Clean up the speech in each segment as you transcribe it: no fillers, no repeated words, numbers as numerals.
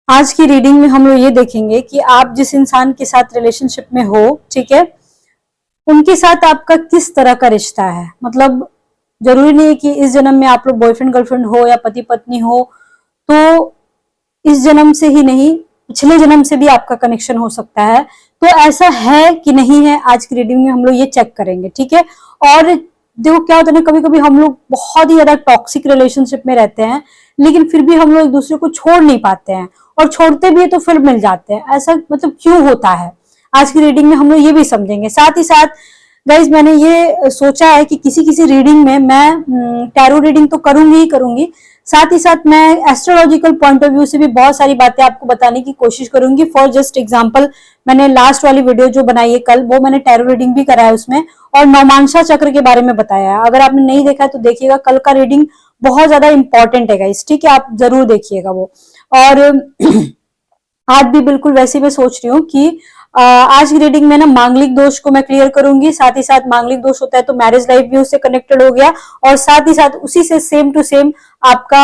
आज की रीडिंग में हम लोग ये देखेंगे कि आप जिस इंसान के साथ रिलेशनशिप में हो, ठीक है, उनके साथ आपका किस तरह का रिश्ता है। मतलब जरूरी नहीं है कि इस जन्म में आप लोग बॉयफ्रेंड गर्लफ्रेंड हो या पति पत्नी हो, तो इस जन्म से ही नहीं, पिछले जन्म से भी आपका कनेक्शन हो सकता है। तो ऐसा है कि नहीं है, आज की रीडिंग में हम लोग ये चेक करेंगे, ठीक है। और देखो क्या होता है ना, कभी कभी हम लोग बहुत ही ज्यादा टॉक्सिक रिलेशनशिप में रहते हैं, लेकिन फिर भी हम लोग एक दूसरे को छोड़ नहीं पाते हैं, और छोड़ते भी है तो फिर मिल जाते हैं। ऐसा मतलब क्यों होता है, आज की रीडिंग में हम लोग ये भी समझेंगे। साथ ही साथ गाइज मैंने ये सोचा है कि किसी किसी रीडिंग में मैं टैरो रीडिंग तो करूंगी ही करूंगी, साथ ही साथ मैं एस्ट्रोलॉजिकल पॉइंट ऑफ व्यू से भी बहुत सारी बातें आपको बताने की कोशिश करूंगी। फॉर जस्ट एग्जांपल, मैंने लास्ट वाली वीडियो जो बनाई है कल, वो मैंने टैरो रीडिंग भी कराया उसमें, और नवमांशा चक्र के बारे में बताया है। अगर आपने नहीं देखा है तो देखिएगा, कल का रीडिंग बहुत ज्यादा इंपॉर्टेंट है गाइस, ठीक है, आप जरूर देखिएगा वो। और आज भी बिल्कुल वैसे मैं सोच रही हूँ कि आज की रीडिंग में ना मांगलिक दोष को मैं क्लियर करूंगी। साथ ही साथ मांगलिक दोष होता है तो मैरिज लाइफ भी उससे कनेक्टेड हो गया, और साथ ही साथ उसी से सेम टू सेम आपका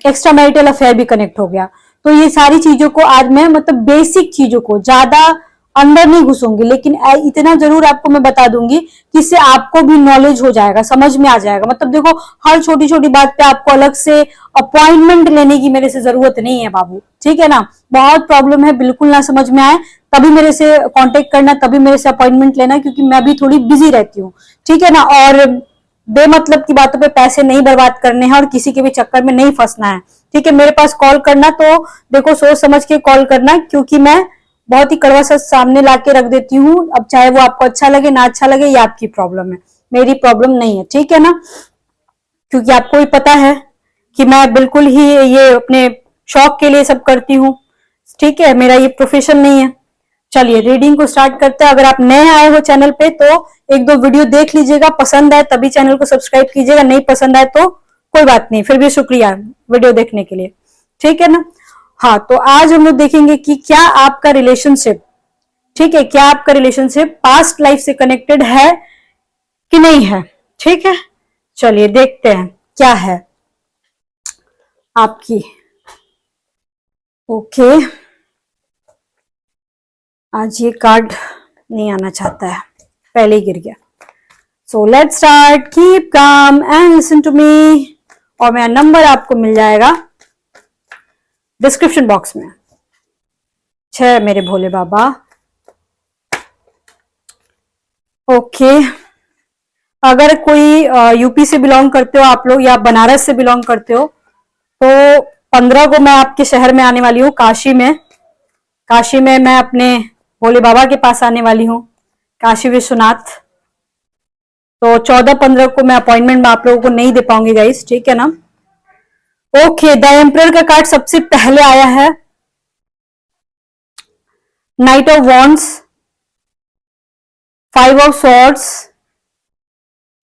एक्स्ट्रा मैरिटल अफेयर भी कनेक्ट हो गया। तो ये सारी चीजों को आज मैं मतलब बेसिक चीजों को, ज्यादा अंदर नहीं घुसूंगी, लेकिन इतना जरूर आपको मैं बता दूंगी कि इससे आपको भी नॉलेज हो जाएगा, समझ में आ जाएगा। मतलब देखो, हर छोटी छोटी बात पे आपको अलग से अपॉइंटमेंट लेने की मेरे से जरूरत नहीं है बाबू, ठीक है ना। बहुत प्रॉब्लम है, बिल्कुल ना समझ में आए तभी मेरे से कांटेक्ट करना, तभी मेरे से अपॉइंटमेंट लेना, क्योंकि मैं भी थोड़ी बिजी रहती हूँ, ठीक है ना। और बेमतलब की बातों पे पैसे नहीं बर्बाद करने हैं, और किसी के भी चक्कर में नहीं फंसना है, ठीक है। मेरे पास कॉल करना तो देखो सोच समझ के कॉल करना, क्योंकि मैं बहुत ही कड़वा सच सामने ला के रख देती हूँ। अब चाहे वो आपको अच्छा लगे ना अच्छा लगे, ये आपकी प्रॉब्लम है, मेरी प्रॉब्लम नहीं है, ठीक है ना। क्योंकि आपको भी पता है कि मैं बिल्कुल ही ये अपने शौक के लिए सब करती हूँ, ठीक है, मेरा ये प्रोफेशन नहीं है। चलिए रीडिंग को स्टार्ट करते हैं। अगर आप नए आए हो चैनल पे तो एक दो वीडियो देख लीजिएगा, पसंद आए तभी चैनल को सब्सक्राइब कीजिएगा, नहीं पसंद आए तो कोई बात नहीं, फिर भी शुक्रिया वीडियो देखने के लिए, ठीक है ना। हाँ, तो आज हम लोग देखेंगे कि क्या आपका रिलेशनशिप, ठीक है, क्या आपका रिलेशनशिप पास्ट लाइफ से कनेक्टेड है कि नहीं है, ठीक है। चलिए देखते हैं क्या है आपकी। ओके, आज ये कार्ड नहीं आना चाहता है, पहले ही गिर गया। So let's start, keep calm and listen to me. और मेरा नंबर आपको मिल जाएगा डिस्क्रिप्शन बॉक्स में। 6 मेरे भोले बाबा। ओके, अगर कोई यूपी से बिलोंग करते हो आप लोग, या बनारस से बिलोंग करते हो, तो 15 को मैं आपके शहर में आने वाली हूँ, काशी में। काशी में मैं अपने भोले बाबा के पास आने वाली हूँ, काशी विश्वनाथ। तो 14-15 को मैं अपॉइंटमेंट आप लोगों को नहीं दे पाऊंगी गाइस, ठीक है ना। ओके, द एम्परर का कार्ड सबसे पहले आया है, night of wands, 5 of swords,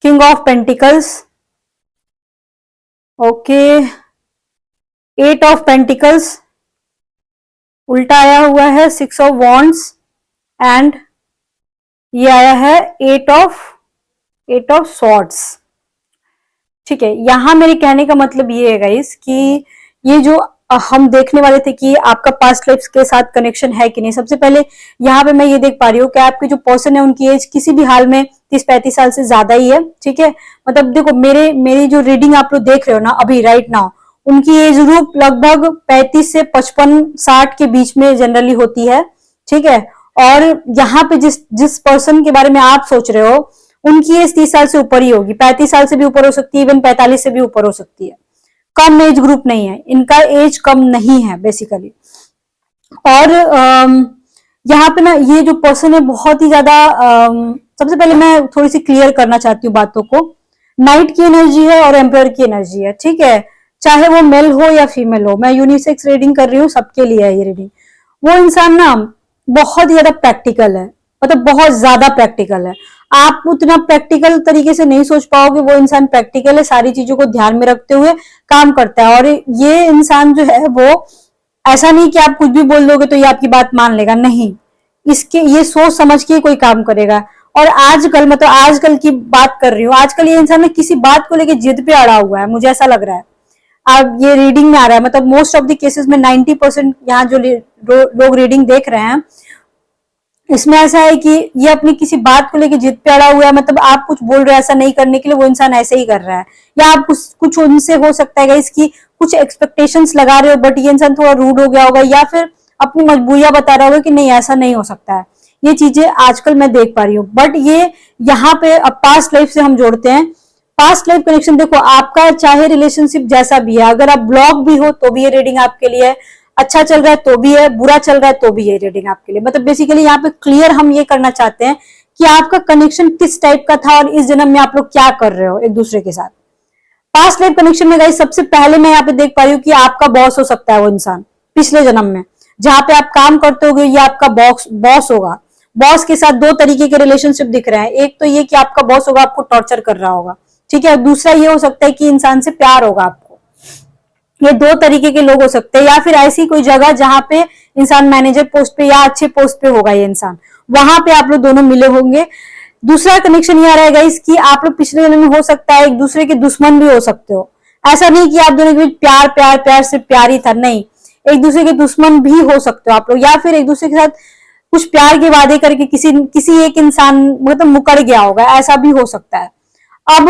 king of pentacles, okay, 8 of pentacles, उल्टा आया हुआ है 6 ऑफ वॉन्ड्स, एंड ये आया है 8 ऑफ सॉर्ड्स, ठीक है। यहां मेरे कहने का मतलब ये है गाइस कि ये जो हम देखने वाले थे कि आपका पास्ट लाइफ के साथ कनेक्शन है कि नहीं। सबसे पहले यहाँ पे मैं ये देख पा रही हूँ कि आपके जो पर्सन है उनकी एज किसी भी हाल में 30-35 साल से ज्यादा ही है, ठीक है। मतलब देखो, मेरी जो रीडिंग आप लोग देख रहे हो ना अभी राइट नाउ, उनकी एज ग्रुप लगभग 35 से 55-60 के बीच में जनरली होती है, ठीक है। और यहाँ पे जिस पर्सन के बारे में आप सोच रहे हो, उनकी एज 30 साल से ऊपर ही होगी, 35 साल से भी ऊपर हो सकती है, इवन 45 से भी ऊपर हो सकती है। कम एज ग्रुप नहीं है, इनका एज कम नहीं है बेसिकली। और यहाँ पे ना ये जो पर्सन है बहुत ही ज्यादा, सबसे पहले मैं थोड़ी सी क्लियर करना चाहती हूँ बातों को। नाइट की एनर्जी है और एम्पायर की एनर्जी है, ठीक है, चाहे वो मेल हो या फीमेल हो। मैं यूनिसेक्स रीडिंग कर रही हूँ, सबके लिए है ये रीडिंग। वो इंसान ना बहुत ही ज्यादा प्रैक्टिकल है, मतलब बहुत ज्यादा प्रैक्टिकल है। आप उतना प्रैक्टिकल तरीके से नहीं सोच पाओगे, वो इंसान प्रैक्टिकल है, सारी चीजों को ध्यान में रखते हुए काम करता है। और ये इंसान जो है वो ऐसा नहीं कि आप कुछ भी बोल दोगे तो ये आपकी बात मान लेगा, नहीं, इसके ये सोच समझ के कोई काम करेगा। और आजकल, मतलब आजकल की बात कर रही हूँ, आजकल ये इंसान किसी बात को लेकर जिद पे अड़ा हुआ है, मुझे ऐसा लग रहा है। अब ये रीडिंग में आ रहा है, मतलब मोस्ट ऑफ द केसेस में 90% यहाँ जो लोग रीडिंग देख रहे हैं, इसमें ऐसा है कि ये अपनी किसी बात को लेकर जिद पे अड़ा हुआ है, मतलब आप कुछ बोल रहे हैं ऐसा नहीं करने के लिए, वो इंसान ऐसे ही कर रहा है, या आप कुछ उनसे हो सकता है इसकी कुछ एक्सपेक्टेशंस लगा रहे हो, बट ये इंसान थोड़ा रूड हो गया होगा, या फिर अपनी मजबूरियां बता रहा होगा कि नहीं ऐसा नहीं हो सकता है। ये चीजें आजकल मैं देख पा रही हूँ, बट ये यहाँ पे अब पास्ट लाइफ से हम जोड़ते हैं। पास्ट लाइफ कनेक्शन देखो, आपका चाहे रिलेशनशिप जैसा भी है, अगर आप ब्लॉक भी हो तो भी ये रीडिंग आपके लिए है, अच्छा चल रहा है तो भी है, बुरा चल रहा है तो भी ये रीडिंग आपके लिए, मतलब बेसिकली यहाँ पे क्लियर हम ये करना चाहते हैं कि आपका कनेक्शन किस टाइप का था और इस जन्म में आप लोग क्या कर रहे हो एक दूसरे के साथ। पास्ट लाइफ कनेक्शन में गाइस सबसे पहले मैं यहाँ पे देख पा रही हूँ कि आपका बॉस हो सकता है वो इंसान पिछले जन्म में, जहां पे आप काम करते होगे, ये आपका बॉस होगा। बॉस के साथ दो तरीके के रिलेशनशिप दिख रहे हैं, एक तो ये कि आपका बॉस होगा आपको टॉर्चर कर रहा होगा, ठीक है, दूसरा ये हो सकता है कि इंसान से प्यार होगा आपको। ये दो तरीके के लोग हो सकते हैं, या फिर ऐसी कोई जगह जहां पे इंसान मैनेजर पोस्ट पे या अच्छे पोस्ट पे होगा ये इंसान, वहां पे आप लोग दोनों मिले होंगे। दूसरा कनेक्शन ये आ रहेगा इसकी, आप लोग पिछले जन्म में हो सकता है एक दूसरे के दुश्मन भी हो सकते हो। ऐसा नहीं कि आप दोनों के बीच प्यार प्यार प्यार से प्यार ही था, नहीं, एक दूसरे के दुश्मन भी हो सकते हो आप लोग, या फिर एक दूसरे के साथ कुछ प्यार के वादे करके किसी एक इंसान मतलब मुकर गया होगा, ऐसा भी हो सकता है। अब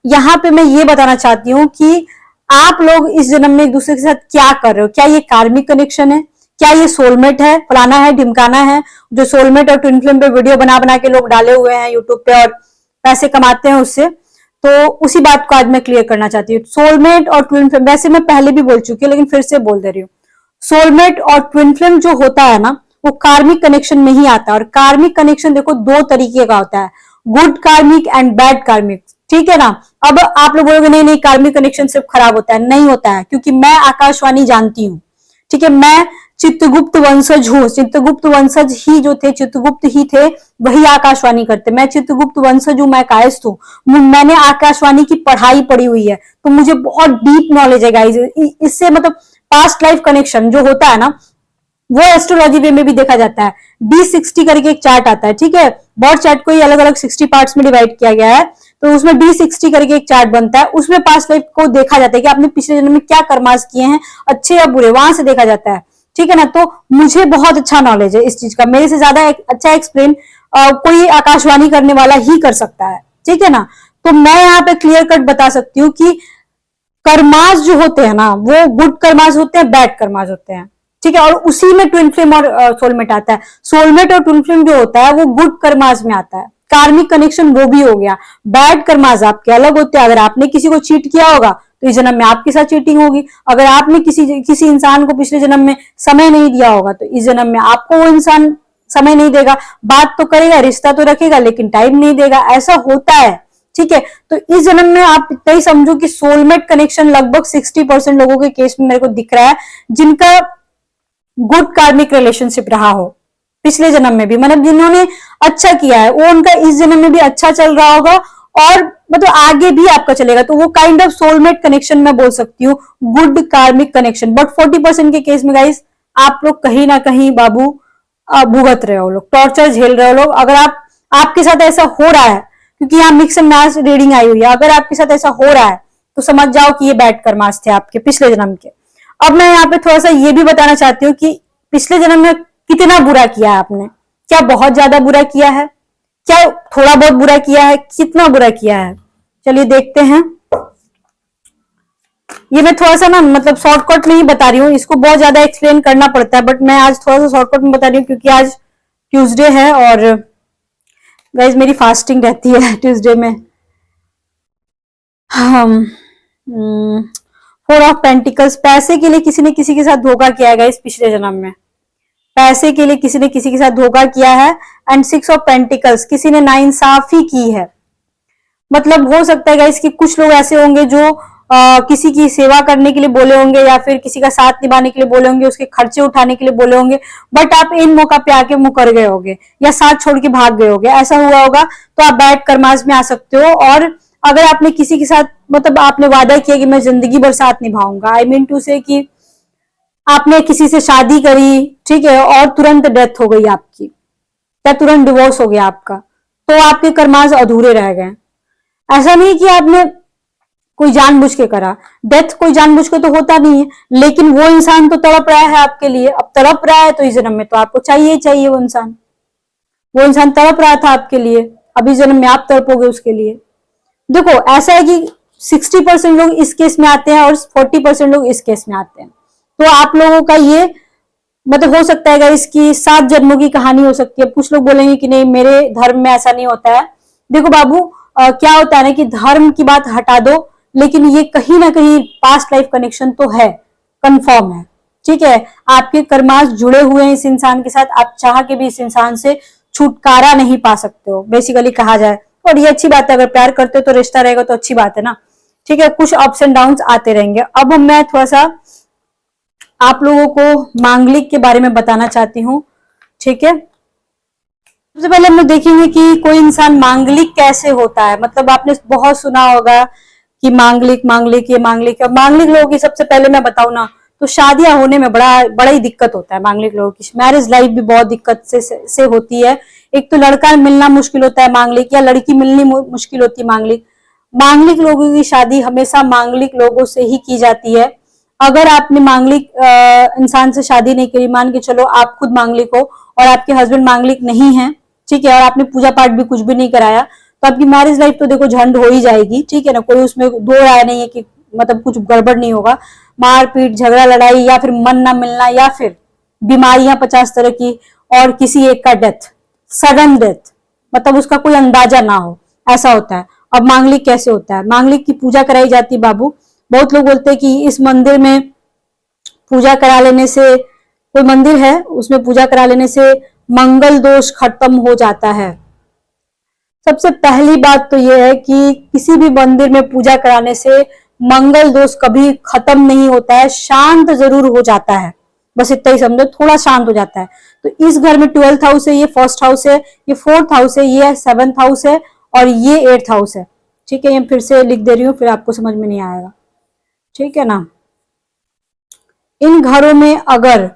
यहाँ पे मैं ये बताना चाहती हूँ कि आप लोग इस जन्म में एक दूसरे के साथ क्या कर रहे हो, क्या ये कार्मिक कनेक्शन है, क्या ये सोलमेट है, फलाना है ढिमकाना है, जो सोलमेट और ट्विन फ्लेम पे वीडियो बना बना के लोग डाले हुए हैं यूट्यूब पे और पैसे कमाते हैं उससे, तो उसी बात को आज मैं क्लियर करना चाहती हूँ। सोलमेट और ट्विन फ्लेम, वैसे मैं पहले भी बोल चुकी हूँ लेकिन फिर से बोल दे रही हूँ, सोलमेट और ट्विन फ्लेम जो होता है ना, वो कार्मिक कनेक्शन में ही आता है। और कार्मिक कनेक्शन देखो दो तरीके का होता है, गुड कार्मिक एंड बैड कार्मिक, ठीक है ना। अब आप लोग बोलोगे नहीं नहीं कार्मिक कनेक्शन सिर्फ खराब होता है, नहीं होता है, क्योंकि मैं आकाशवाणी जानती हूँ, ठीक है, मैं चित्रगुप्त वंशज हूँ, चित्रगुप्त वंशज ही जो थे, चित्रगुप्त ही थे, वही आकाशवाणी करते, मैं चित्रगुप्त वंशज हूँ, मैं कायस्थ हूँ, मैंने आकाशवाणी की पढ़ाई पढ़ी हुई है, तो मुझे बहुत डीप नॉलेज है गाइस इससे। मतलब पास्ट लाइफ कनेक्शन जो होता है ना, वो एस्ट्रोलॉजी वे में भी देखा जाता है। D60 करके एक चार्ट आता है, ठीक है, बॉड चार्ट को ही अलग अलग 60 पार्ट्स में डिवाइड किया गया है, तो उसमें D60 करके एक चार्ट बनता है, उसमें पास्ट लाइफ को देखा जाता है कि आपने पिछले जन्म में क्या कर्मास किए हैं, अच्छे या बुरे, वहां से देखा जाता है, ठीक है ना। तो मुझे बहुत अच्छा नॉलेज है इस चीज का, मेरे से ज्यादा अच्छा एक्सप्लेन कोई आकाशवाणी करने वाला ही कर सकता है, ठीक है ना। तो मैं यहाँ पे क्लियर कट बता सकती हूँ कि कर्मास जो होते हैं ना, वो गुड कर्मास होते हैं, बैड कर्मास होते हैं, ठीक है, और उसी में ट्विन फ्लेम और सोलमेट आता है। सोलमेट और ट्विन फ्लेम जो होता है वो गुड कर्मास में आता है, कार्मिक कनेक्शन वो भी हो गया। बैड कर्मास आपके अलग होते हैं, अगर आपने किसी को चीट किया होगा तो इस जन्म में आपके साथ चीटिंग होगी, अगर आपने किसी इंसान को पिछले जन्म में समय नहीं दिया होगा तो इस जन्म में आपको वो इंसान समय नहीं देगा, बात तो करेगा, रिश्ता तो रखेगा, लेकिन टाइम नहीं देगा, ऐसा होता है, ठीक है। तो इस जन्म में आप इतना ही समझो कि सोलमेट कनेक्शन लगभग 60% लोगों के केस में मेरे को दिख रहा है, जिनका गुड कार्मिक रिलेशनशिप रहा हो पिछले जन्म में भी, मतलब जिन्होंने अच्छा किया है वो उनका इस जन्म में भी अच्छा चल रहा होगा, और मतलब आगे भी आपका चलेगा, तो वो काइंड ऑफ सोलमेट कनेक्शन मैं बोल सकती हूँ, गुड कार्मिक कनेक्शन। बट 40% के केस में गाइस आप लोग कहीं ना कहीं बाबू भुगत रहे हो, लोग टॉर्चर झेल रहे हो लोग। अगर आपके साथ ऐसा हो रहा है, क्योंकि यहाँ mix and match reading I हुई है, अगर आपके साथ ऐसा हो रहा है तो समझ जाओ कि ये बैड कर्मास थे आपके पिछले जन्म के। अब मैं यहाँ पे थोड़ा सा ये भी बताना चाहती हूँ कि पिछले जन्म में कितना बुरा किया है आपने, क्या बहुत ज्यादा बुरा किया है, क्या थोड़ा बहुत बुरा किया है, कितना बुरा किया है, चलिए देखते हैं। ये मैं थोड़ा सा ना मतलब शॉर्टकट में ही बता रही हूँ, इसको बहुत ज्यादा एक्सप्लेन करना पड़ता है, बट मैं आज थोड़ा सा शॉर्टकट में बता रही हूँ क्योंकि आज ट्यूसडे है और गाइज मेरी फास्टिंग रहती है ट्यूसडे में। हम 4 ऑफ पेंटिकल्स, पैसे के लिए किसी ने किसी के साथ धोखा किया है गाइस पिछले जन्म में, पैसे के लिए किसी ने किसी के साथ धोखा किया है। एंड 6 ऑफ पेंटिकल्स, किसी ने नाइंसाफी की है, मतलब हो सकता है गाइस कि कुछ लोग ऐसे होंगे जो किसी की सेवा करने के लिए बोले होंगे या फिर किसी का साथ निभाने के लिए बोले होंगे, उसके खर्चे उठाने के लिए बोले होंगे, बट आप इन मौका पे आके मुकर गए होगे या साथ छोड़ के भाग गए होगे, ऐसा हुआ होगा, तो आप बैड कर्मास में आ सकते हो। और अगर आपने किसी के साथ मतलब आपने वादा किया कि मैं जिंदगी भर साथ निभाऊंगा, आई मीन टू से कि आपने किसी से शादी करी, ठीक है, और तुरंत डेथ हो गई आपकी या तुरंत डिवोर्स हो गया आपका, तो आपके कर्मास अधूरे रह गए। ऐसा नहीं कि आपने कोई जानबूझ के करा। डेथ कोई जानबूझ के तो होता नहीं है, लेकिन वो इंसान तो तड़प रहा है आपके लिए। अब तड़प रहा है तो इस जन्म में तो आपको चाहिए ही चाहिए वो इंसान तड़प रहा था आपके लिए, अब इस जन्म में आप तड़पोगे उसके लिए। देखो ऐसा है कि 60% लोग इस केस में आते हैं और 40% लोग इस केस में आते हैं। तो आप लोगों का ये मतलब हो सकता है इसकी 7 जन्मों की कहानी हो सकती है। कुछ लोग बोलेंगे कि नहीं मेरे धर्म में ऐसा नहीं होता है। देखो बाबू क्या होता है ना कि धर्म की बात हटा दो, लेकिन ये कहीं ना कहीं पास्ट लाइफ कनेक्शन तो है, कंफर्म है। ठीक है, आपके कर्माश जुड़े हुए हैं इस इंसान के साथ, आप चाह के भी इस इंसान से छुटकारा नहीं पा सकते हो, बेसिकली कहा जाए। और ये अच्छी बात है, अगर प्यार करते हो तो रिश्ता रहेगा तो अच्छी बात है ना। ठीक है, कुछ अप्स एंड डाउन्स आते रहेंगे। अब मैं थोड़ा सा आप लोगों को मांगलिक के बारे में बताना चाहती हूँ। ठीक है, सबसे पहले हम लोग देखेंगे कि कोई इंसान मांगलिक कैसे होता है। मतलब आपने बहुत सुना होगा कि मांगलिक मांगलिक ये मांगलिक है। मांगलिक लोगों की सबसे पहले मैं बताऊं ना तो शादियां होने में बड़ा ही दिक्कत होता है। मांगलिक लोगों की मैरिज लाइफ भी बहुत दिक्कत से होती है। एक तो लड़का मिलना मुश्किल होता है मांगलिक, या लड़की मिलनी मुश्किल होती है मांगलिक। मांगलिक लोगों की शादी हमेशा मांगलिक लोगों से ही की जाती है। अगर आपने मांगलिक इंसान से शादी नहीं करी, मान के चलो आप खुद मांगलिक हो और आपके हस्बैंड मांगलिक नहीं है, ठीक है, और आपने पूजा पाठ भी कुछ भी नहीं कराया, तो आपकी मैरिज लाइफ तो देखो झंड हो ही जाएगी। ठीक है ना, कोई उसमें दो राय नहीं है कि मतलब कुछ गड़बड़ नहीं होगा। मारपीट, झगड़ा, लड़ाई, या फिर मन ना मिलना, या फिर बीमारियां 50 तरह की, और किसी एक का डेथ, सडन डेथ, मतलब उसका कोई अंदाजा ना हो, ऐसा होता है। अब मांगलिक कैसे होता है? मांगलिक की पूजा कराई जाती है बाबू। बहुत लोग बोलते हैं कि इस मंदिर में पूजा करा लेने से, कोई मंदिर है उसमें पूजा करा लेने से मंगल दोष खत्म हो जाता है। सबसे पहली बात तो यह है कि किसी भी मंदिर में पूजा कराने से मंगल दोष कभी खत्म नहीं होता है, शांत जरूर हो जाता है। बस इतना ही समझो, थोड़ा शांत हो जाता है। तो इस घर में 12th हाउस है, ये 1st हाउस है, ये 4th हाउस है, ये 7th हाउस है, और ये 8th हाउस है। ठीक है, ये फिर से लिख दे रही हूँ, फिर आपको समझ में नहीं आएगा। ठीक है ना, इन घरों में अगर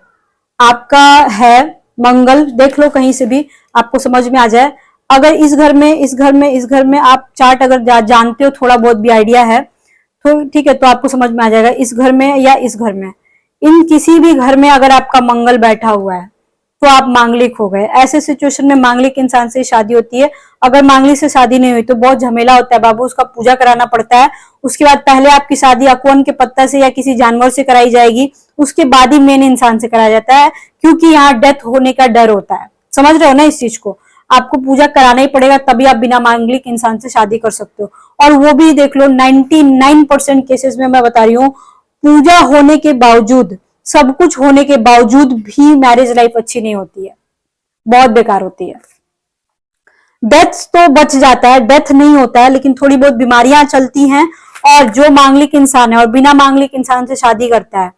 आपका है मंगल, देख लो कहीं से भी आपको समझ में आ जाए। अगर इस घर में आप चार्ट अगर जानते हो, थोड़ा बहुत भी आइडिया है तो ठीक है, तो आपको समझ में आ जाएगा। इस घर में या इस घर में, इन किसी भी घर में अगर आपका मंगल बैठा हुआ है तो आप मांगलिक हो गए। ऐसे सिचुएशन में मांगलिक इंसान से शादी होती है। अगर मांगलिक से शादी नहीं हुई तो बहुत झमेला होता है बाबू, उसका पूजा कराना पड़ता है। उसके बाद पहले आपकी शादी अकवन के पत्ता से या किसी जानवर से कराई जाएगी, उसके बाद ही मेन इंसान से कराया जाता है, क्योंकि यहाँ डेथ होने का डर होता है। समझ रहे हो ना इस चीज को? आपको पूजा कराना ही पड़ेगा, तभी आप बिना मांगलिक इंसान से शादी कर सकते हो। और वो भी देख लो 99% केसेस में मैं बता रही हूँ, पूजा होने के बावजूद, सब कुछ होने के बावजूद भी मैरिज लाइफ अच्छी नहीं होती है, बहुत बेकार होती है। डेथ तो बच जाता है, डेथ नहीं होता है, लेकिन थोड़ी बहुत बीमारियां चलती हैं। और जो मांगलिक इंसान है और बिना मांगलिक इंसान से शादी करता है,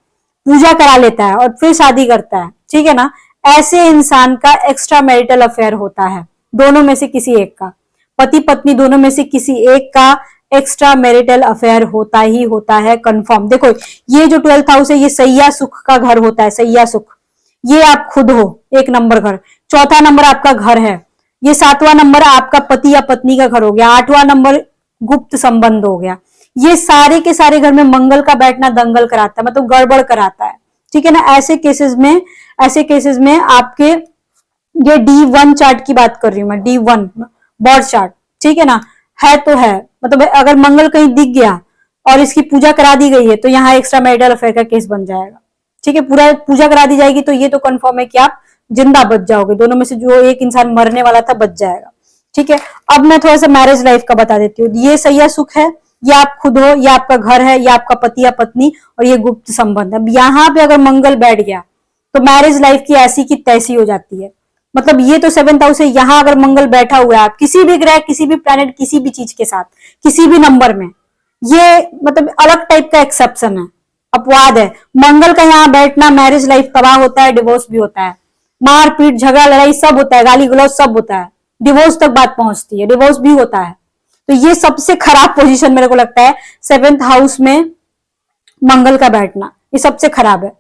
पूजा करा लेता है और फिर शादी करता है, ठीक है ना, ऐसे इंसान का एक्स्ट्रा मैरिटल अफेयर होता है। दोनों में से किसी एक का, पति पत्नी दोनों में से किसी एक का एक्स्ट्रा मैरिटल अफेयर होता ही होता है, कंफर्म। देखो ये जो 12th हाउस है, ये सैया सुख का घर होता है, सैया सुख। ये आप खुद हो, 1 नंबर घर। 4था नंबर आपका घर है। ये 7वां नंबर आपका पति या पत्नी का घर हो गया। 8वां नंबर गुप्त संबंध हो गया। ये सारे के सारे घर में मंगल का बैठना दंगल कराता है, मतलब गड़बड़ कराता है। ठीक है ना, ऐसे केसेस में आपके, ये D1 चार्ट की बात कर रही हूं मैं, D1 बर्थ चार्ट, ठीक है ना, है तो है, मतलब अगर मंगल कहीं दिख गया और इसकी पूजा करा दी गई है तो यहाँ एक्स्ट्रा मैरिटल अफेयर का केस बन जाएगा। ठीक है, पूरा पूजा करा दी जाएगी तो ये तो कंफर्म है कि आप जिंदा बच जाओगे। दोनों में से जो एक इंसान मरने वाला था बच जाएगा। ठीक है, अब मैं थोड़ा सा मैरिज लाइफ का बता देती हूँ। ये सैया सुख है, ये आप खुद हो, ये आपका घर है, ये आपका पति या पत्नी, और ये गुप्त संबंध है। अब यहाँ पे अगर मंगल बैठ गया तो मैरिज लाइफ की ऐसी की तैसी हो जाती है। मतलब ये तो 7th हाउस है, यहाँ अगर मंगल बैठा हुआ है, आप किसी भी ग्रह, किसी भी प्लैनेट, किसी भी चीज के साथ, किसी भी नंबर में, ये मतलब अलग टाइप का एक्सेप्शन है, अपवाद है। मंगल का यहाँ बैठना, मैरिज लाइफ तबाह होता है, डिवोर्स भी होता है, मारपीट, झगड़ा, लड़ाई सब होता है, गाली गलौज सब होता है, डिवोर्स तक बात पहुंचती है, डिवोर्स भी होता है। तो ये सबसे खराब पोजीशन मेरे को लगता है, 7th हाउस में मंगल का बैठना, ये सबसे खराब है।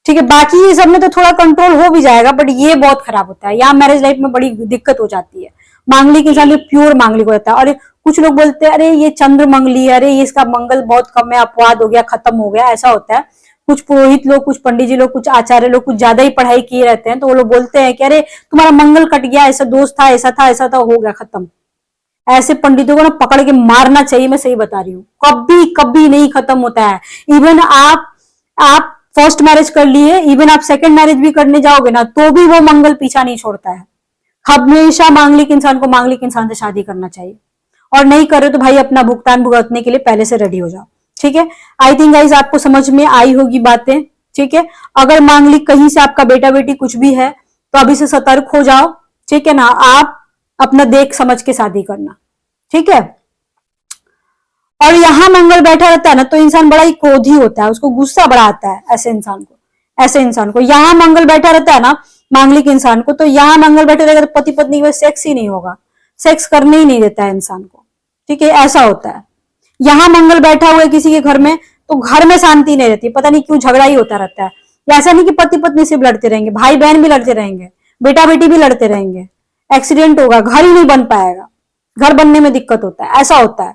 ठीक है, बाकी ये सब में तो थोड़ा कंट्रोल हो भी जाएगा, बट ये बहुत खराब होता है। यहाँ मैरिज लाइफ में बड़ी दिक्कत हो जाती है। मांगलिक इंसान प्योर मांगलिक होता है, और कुछ लोग बोलते हैं अरे ये चंद्र मंगली है, अरे ये इसका मंगल बहुत कम है, अपवाद हो गया, खत्म हो गया, ऐसा होता है। कुछ पुरोहित लोग, कुछ पंडित जी लोग, कुछ आचार्य लोग कुछ ज्यादा ही पढ़ाई किए रहते हैं, तो वो लोग बोलते हैं कि अरे तुम्हारा मंगल कट गया, ऐसा दोष था, ऐसा था, ऐसा था, हो गया खत्म। ऐसे पंडितों को ना पकड़ के मारना चाहिए, मैं सही बता रही हूँ, कभी कभी नहीं खत्म होता है। इवन आप फर्स्ट मैरिज कर लिए, इवन आप सेकंड मैरिज भी करने जाओगे ना, तो भी वो मंगल पीछा नहीं छोड़ता है। हमेशा मांगलिक इंसान को मांगलिक इंसान से शादी करना चाहिए, और नहीं करे तो भाई अपना भुगतान भुगतने के लिए पहले से रेडी हो जाओ, ठीक है। आई थिंक गाइस आपको समझ में आई होगी बातें, ठीक है। अगर मांगलिक कहीं से आपका बेटा बेटी कुछ भी है तो अभी से सतर्क हो जाओ, ठीक है ना। आप अपना देख समझ के शादी करना, ठीक है। और यहां मंगल बैठा रहता है ना तो इंसान बड़ा ही क्रोधी होता है, उसको गुस्सा बड़ा आता है ऐसे इंसान को यहां मंगल बैठा रहता है ना, मांगलिक इंसान को, तो यहां मंगल बैठे रहेगा तो पति पत्नी के सेक्स ही नहीं होगा, सेक्स करने ही नहीं देता है इंसान को, ठीक है, ऐसा होता है। यहां मंगल बैठा हुआ है किसी के घर में तो घर में शांति नहीं रहती, पता नहीं क्यों झगड़ा ही होता रहता है। ऐसा नहीं कि पति पत्नी से लड़ते रहेंगे, भाई बहन भी लड़ते रहेंगे, बेटा बेटी भी लड़ते रहेंगे, एक्सीडेंट होगा, घर ही नहीं बन पाएगा, घर बनने में दिक्कत होता है, ऐसा होता है।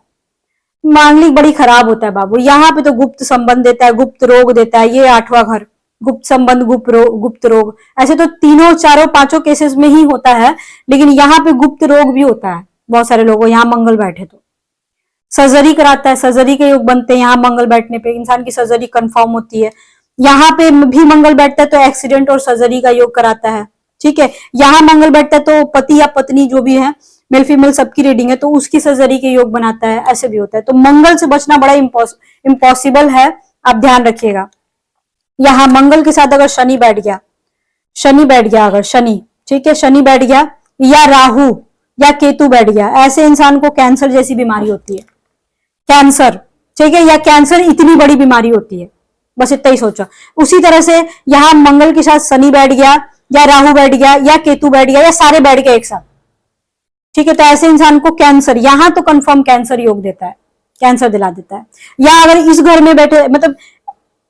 मांगलिक बड़ी खराब होता है बाबू। यहाँ पे तो गुप्त संबंध देता है, गुप्त रोग देता है, ये 8वां घर, गुप्त संबंध, गुप्त रोग। ऐसे तो तीनों चारों पांचों केसेस में ही होता है, लेकिन यहाँ पे गुप्त रोग भी होता है बहुत सारे लोगों, यहाँ मंगल बैठे तो। सर्जरी कराता है, सर्जरी के योग बनते हैं यहाँ मंगल बैठने पे, इंसान की सर्जरी कंफर्म होती है। यहाँ पे भी मंगल बैठता है तो एक्सीडेंट और सर्जरी का योग कराता है, ठीक है। यहाँ मंगल बैठता है तो पति या पत्नी जो भी है, मेल फीमेल सबकी रीडिंग है, तो उसकी सर्जरी के योग बनाता है, ऐसे भी होता है। तो मंगल से बचना बड़ा इम्पॉसिबल है, आप ध्यान रखिएगा। यहाँ मंगल के साथ अगर शनि बैठ गया अगर शनि, ठीक है, शनि बैठ गया या राहु या केतु बैठ गया, ऐसे इंसान को कैंसर जैसी बीमारी होती है, कैंसर, ठीक है, या कैंसर इतनी बड़ी बीमारी होती है, बस इतना ही सोचो। उसी तरह से यहाँ मंगल के साथ शनि बैठ गया या राहु बैठ गया या केतु बैठ गया या सारे बैठ गए एक साथ, ठीक है, तो ऐसे इंसान को कैंसर, यहां तो कंफर्म कैंसर योग देता है, कैंसर दिला देता है। या अगर इस घर में बैठे, मतलब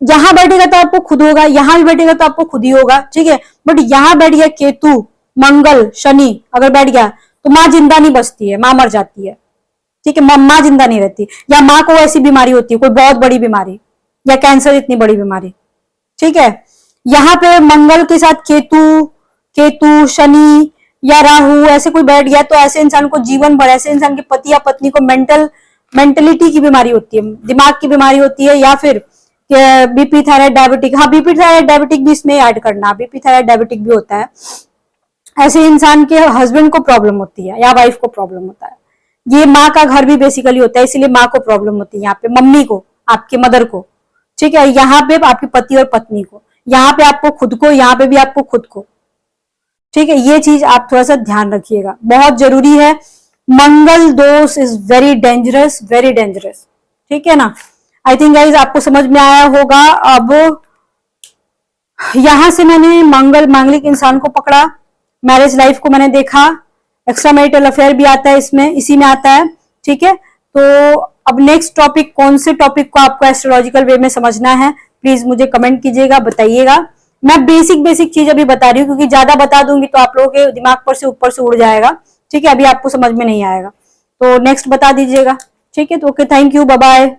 यहां बैठेगा तो आपको खुद होगा, यहां भी बैठेगा तो आपको खुद ही होगा, ठीक है। बट यहां बैठ गया केतु, मंगल, शनि अगर बैठ गया तो माँ जिंदा नहीं बचती है, माँ मर जाती है, ठीक है, माँ जिंदा नहीं रहती, या माँ को ऐसी बीमारी होती है, कोई बहुत बड़ी बीमारी, या कैंसर इतनी बड़ी बीमारी, ठीक है। यहाँ पे मंगल के साथ केतु शनि या राहु ऐसे कोई बैठ गया तो ऐसे इंसान को जीवन भर, ऐसे इंसान के पति या पत्नी को मेंटलिटी की बीमारी होती है, दिमाग की बीमारी होती है, या फिर बीपी थायराइड डायबिटिक, हाँ बीपी थायराइड डायबिटिक भी इसमें ऐड करना, बीपी थायराइड डायबिटिक भी होता है। ऐसे इंसान के हस्बैंड को प्रॉब्लम होती है या वाइफ को प्रॉब्लम होता है। ये माँ का घर भी बेसिकली होता है, इसीलिए माँ को प्रॉब्लम होती है, यहाँ पे मम्मी को, आपके मदर को, ठीक है, यहाँ पे आपके पति और पत्नी को, यहाँ पे आपको खुद को, यहाँ पे भी आपको खुद को, ठीक है। ये चीज आप थोड़ा सा ध्यान रखिएगा, बहुत जरूरी है। मंगल दोष इज वेरी डेंजरस, ठीक है ना। आई थिंक गाइज आपको समझ में आया होगा। अब यहां से मैंने मांगलिक इंसान को पकड़ा, मैरिज लाइफ को मैंने देखा, एक्स्ट्रा मैरिटल अफेयर भी आता है इसमें, इसी में आता है, ठीक है। तो अब नेक्स्ट टॉपिक, कौन से टॉपिक को आपको एस्ट्रोलॉजिकल वे में समझना है, प्लीज मुझे कमेंट कीजिएगा, बताइएगा। मैं बेसिक चीज अभी बता रही हूँ, क्योंकि ज्यादा बता दूंगी तो आप लोगों के दिमाग पर से ऊपर से उड़ जाएगा, ठीक है, अभी आपको समझ में नहीं आएगा, तो नेक्स्ट बता दीजिएगा, ठीक है। तो okay, thank you, bye bye.